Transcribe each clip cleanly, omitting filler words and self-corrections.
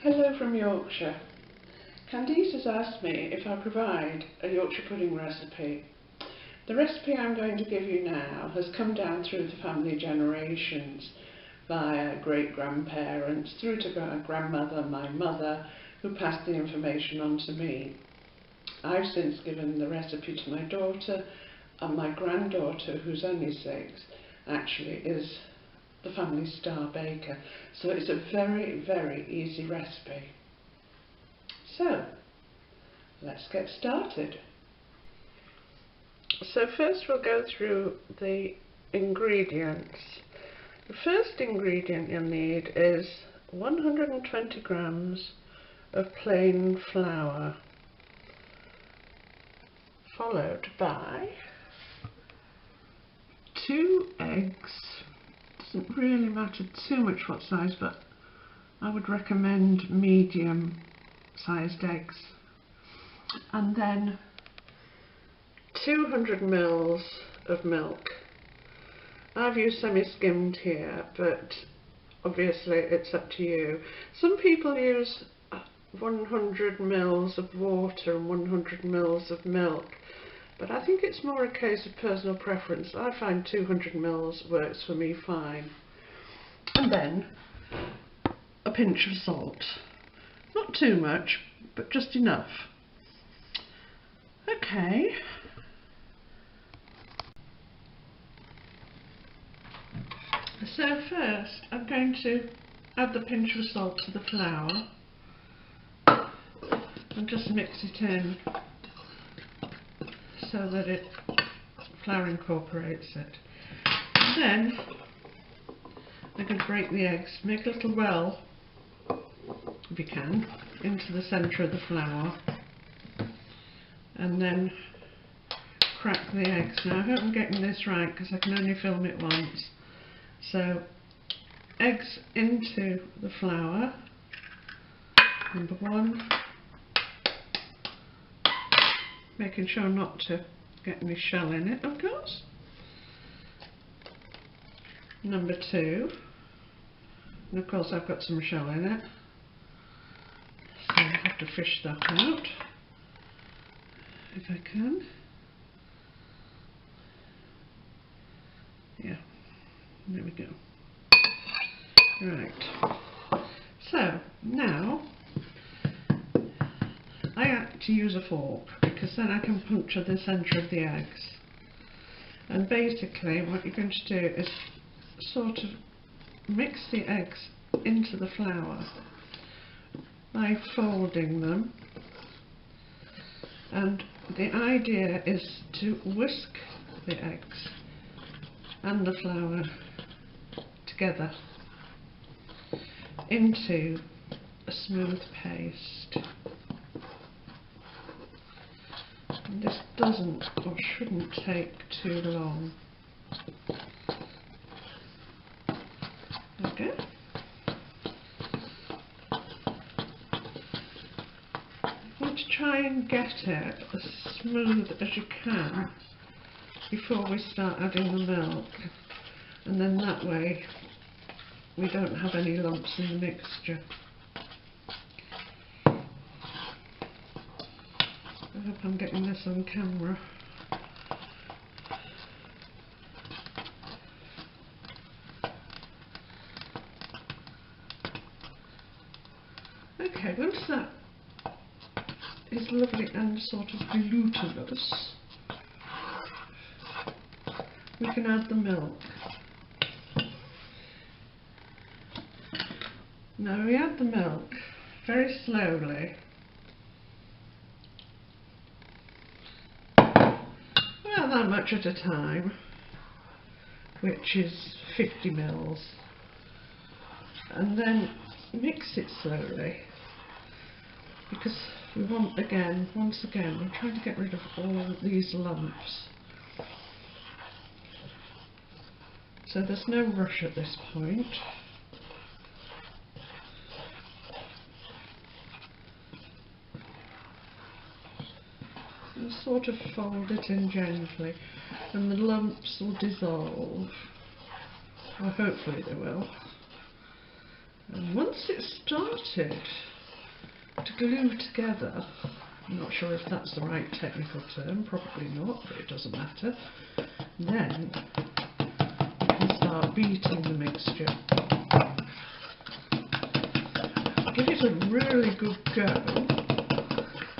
Hello from Yorkshire. Candice has asked me if I provide a Yorkshire pudding recipe. The recipe I'm going to give you now has come down through the family generations via great-grandparents through to my grandmother, my mother, who passed the information on to me. I've since given the recipe to my daughter, and my granddaughter, who's only 6, actually is the family star baker, so it's a very easy recipe. So let's get started. So first we'll go through the ingredients. The first ingredient you'll need is 120 grams of plain flour, followed by 2 eggs. Doesn't really matter too much what size, but I would recommend medium sized eggs. And then 200 ml of milk. I've used semi-skimmed here, but obviously it's up to you. Some people use 100 ml of water and 100 ml of milk, but I think it's more a case of personal preference. I find 200 ml works for me fine. And then a pinch of salt. Not too much, but just enough. Okay. So first I'm going to add the pinch of salt to the flour and just mix it in so that flour incorporates it. And then I'm going to break the eggs, make a little well, if you can, into the centre of the flour, and then crack the eggs. Now I hope I'm getting this right because I can only film it once. So eggs into the flour, number 1, making sure not to get any shell in it, of course. Number 2, and of course I've got some shell in it, so I have to fish that out if I can. Yeah, there we go. Right, so now I like to use a fork because then I can puncture the centre of the eggs. And basically what you're going to do is sort of mix the eggs into the flour by folding them, and the idea is to whisk the eggs and the flour together into a smooth paste. And this doesn't or shouldn't take too long. Okay. You want to try and get it as smooth as you can before we start adding the milk, and then that way we don't have any lumps in the mixture. I hope I'm getting this on camera. Okay, once that is lovely and sort of glutinous, we can add the milk. Now we add the milk very slowly, about that much at a time, which is 50 ml, and then mix it slowly, because we want, once again, we're trying to get rid of all these lumps. So there's no rush at this point. And sort of fold it in gently, and the lumps will dissolve, or hopefully they will. And once it's started to glue together. I'm not sure if that's the right technical term, probably not, but it doesn't matter. Then you can start beating the mixture. Give it a really good go,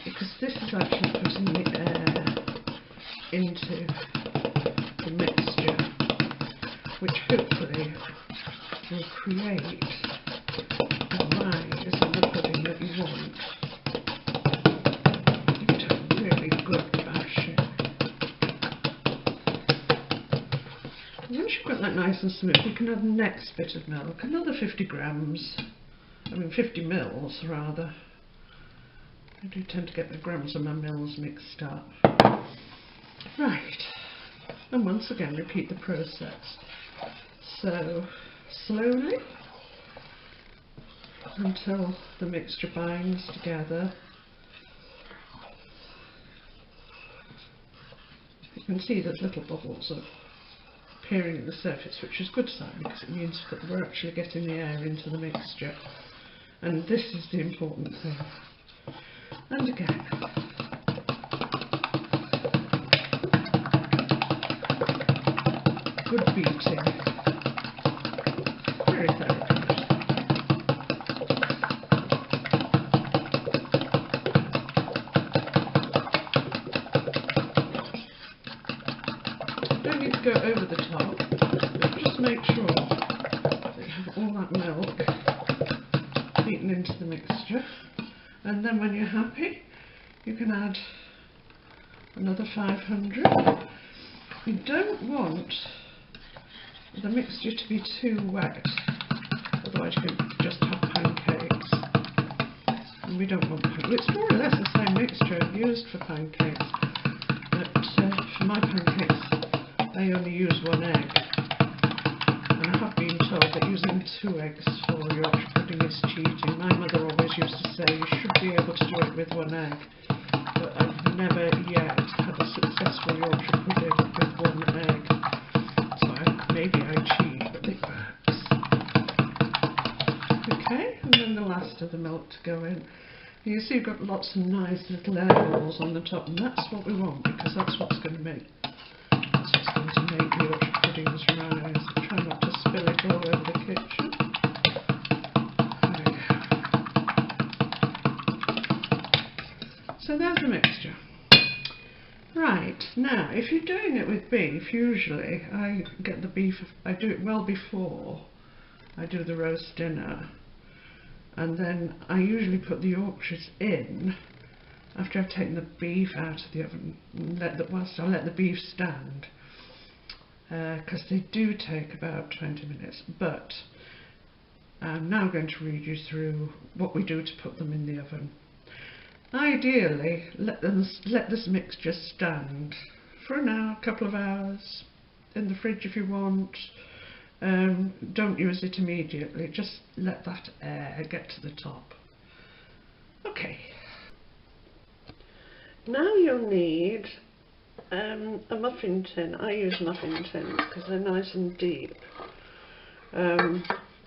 because this is actually putting the air into the mixture, which hopefully will create the rise in the pudding that you want. Give it a really good bashing. Once you've got that nice and smooth, you can add the next bit of milk, another 50 grams. 50 mils rather. I do tend to get the grams and my mils mixed up. Right, and once again repeat the process. So slowly until the mixture binds together. You can see there's little bubbles of appearing at the surface, which is a good sign because it means that we're actually getting the air into the mixture. And this is the important thing. And again. Good beating. Very therapeutic. Don't need to go over the top, but just make sure that you have all that milk beaten into the mixture, and then when you're happy you can add another 500. You don't want the mixture to be too wet, otherwise you can just have pancakes, and we don't want pancakes. It's more or less the same mixture I've used for pancakes, but for my pancakes I only use 1 egg, and I have been told that using 2 eggs for Yorkshire pudding is cheating. My mother always used to say you should be able to do it with 1 egg, but I've never yet had a successful Yorkshire pudding with 1 egg. So maybe I cheat, but it works. Okay, and then the last of the milk to go in. You see you've got lots of nice little air bubbles on the top, and that's what we want, because that's what's going to make Yorkshire puddings rise. Try not to spill it all over the kitchen. So there's the mixture. Right, now if you're doing it with beef, usually I get the beef, I do it well before I do the roast dinner, and then I usually put the Yorkshires in after I've taken the beef out of the oven, whilst I let the beef stand, because they do take about 20 minutes, but I'm now going to read you through what we do to put them in the oven. Ideally, let this mixture stand for an hour, a couple of hours, in the fridge if you want. Don't use it immediately, just let that air get to the top. Okay. Now you'll need a muffin tin. I use muffin tins because they're nice and deep. I'm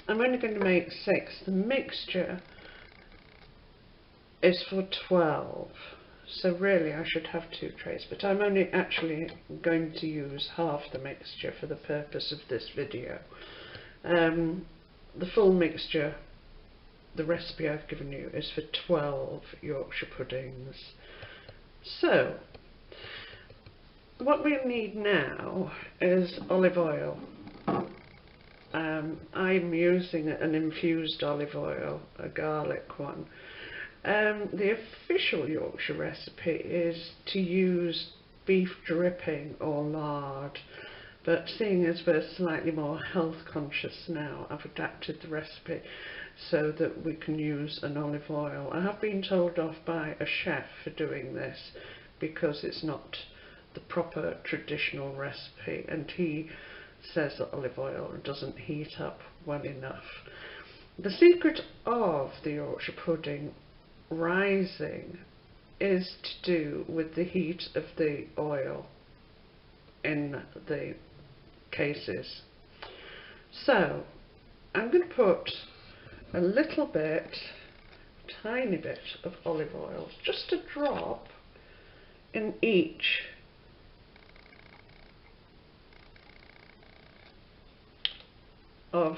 only going to make 6. The mixture is for 12, so really I should have 2 trays, but I'm only actually going to use half the mixture for the purpose of this video. The full mixture, the recipe I've given you, is for 12 Yorkshire puddings. So what we'll need now is olive oil. I'm using an infused olive oil, a garlic one. The official Yorkshire recipe is to use beef dripping or lard, but seeing as we're slightly more health conscious now, I've adapted the recipe so that we can use an olive oil. I have been told off by a chef for doing this because it's not the proper traditional recipe, and he says that olive oil doesn't heat up well enough. The secret of the Yorkshire pudding rising is to do with the heat of the oil in the cases. So I'm going to put a little bit tiny bit of olive oil, just a drop in each of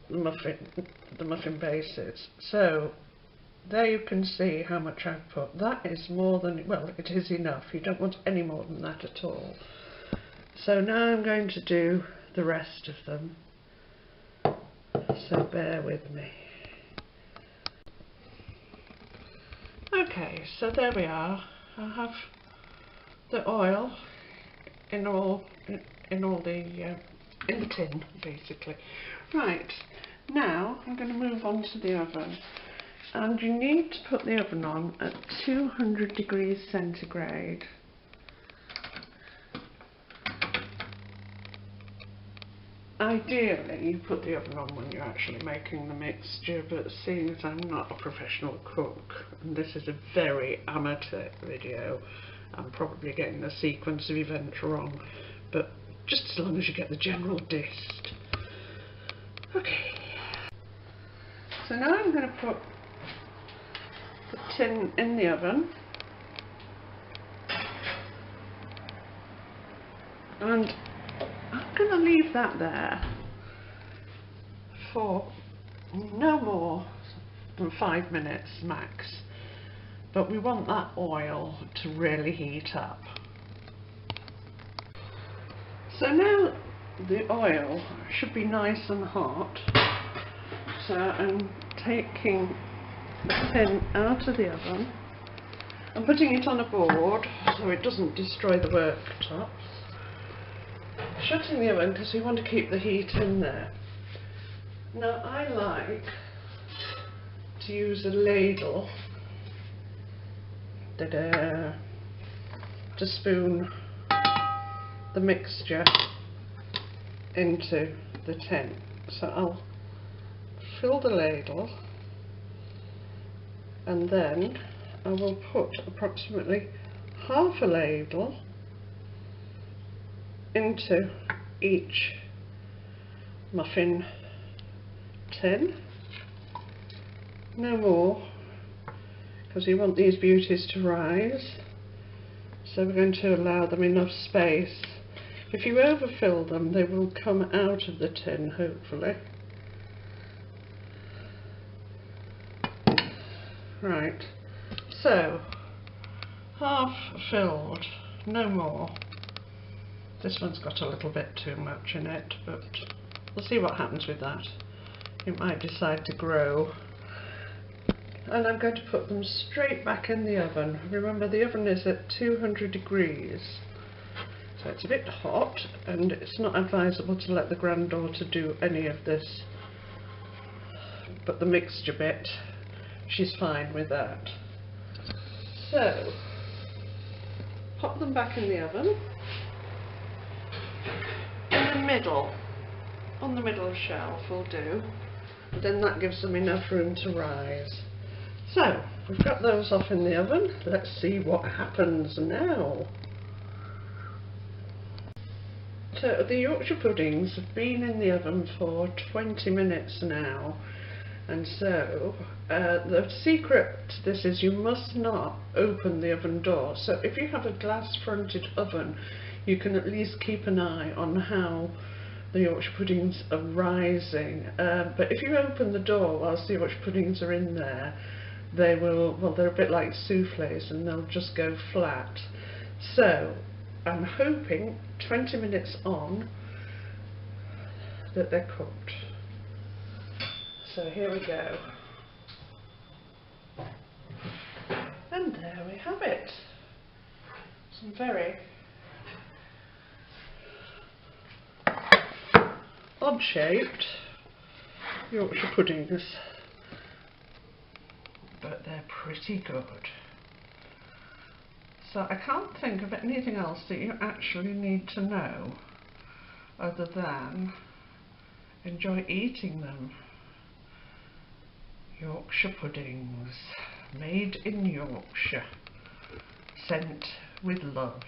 the muffin bases. So there you can see how much I've put. That is more than, well, it is enough. You don't want any more than that at all. So now I'm going to do the rest of them. So bear with me. Okay, so there we are. I have the oil in the tin, basically. Right, now I'm going to move on to the oven, and you need to put the oven on at 200 degrees centigrade. Ideally you put the oven on when you're actually making the mixture, but seeing as I'm not a professional cook and this is a very amateur video, I'm probably getting the sequence of events wrong, but just as long as you get the general gist. Okay, so now I'm going to put the tin in the oven, and I'm going to leave that there for no more than 5 minutes max, but we want that oil to really heat up. So now the oil should be nice and hot, so I'm taking the tin out of the oven and putting it on a board so it doesn't destroy the worktop. Shutting the oven because we want to keep the heat in there. Now I like to use a ladle to spoon the mixture into the tin. So I'll fill the ladle and then I will put approximately half a ladle into each muffin tin, no more, because you want these beauties to rise, so we're going to allow them enough space. If you overfill them, they will come out of the tin, hopefully. Right, so half filled, no more. This one's got a little bit too much in it, but we'll see what happens with that. It might decide to grow. And I'm going to put them straight back in the oven. Remember, the oven is at 200 degrees, so it's a bit hot, and it's not advisable to let the granddaughter do any of this. But the mixture bit, she's fine with that. So, pop them back in the oven. On the middle shelf will do, then that gives them enough room to rise. So we've got those off in the oven. Let's see what happens now. So the Yorkshire puddings have been in the oven for 20 minutes now, and so the secret to this is you must not open the oven door. So if you have a glass fronted oven, you can at least keep an eye on how the Yorkshire puddings are rising, but if you open the door whilst the Yorkshire puddings are in there, they will, well, they're a bit like souffles and they'll just go flat. So I'm hoping 20 minutes on that they're cooked. So here we go, and there we have it, some very odd-shaped Yorkshire puddings, but they're pretty good. So I can't think of anything else that you actually need to know other than enjoy eating them. Yorkshire puddings, made in Yorkshire, sent with love.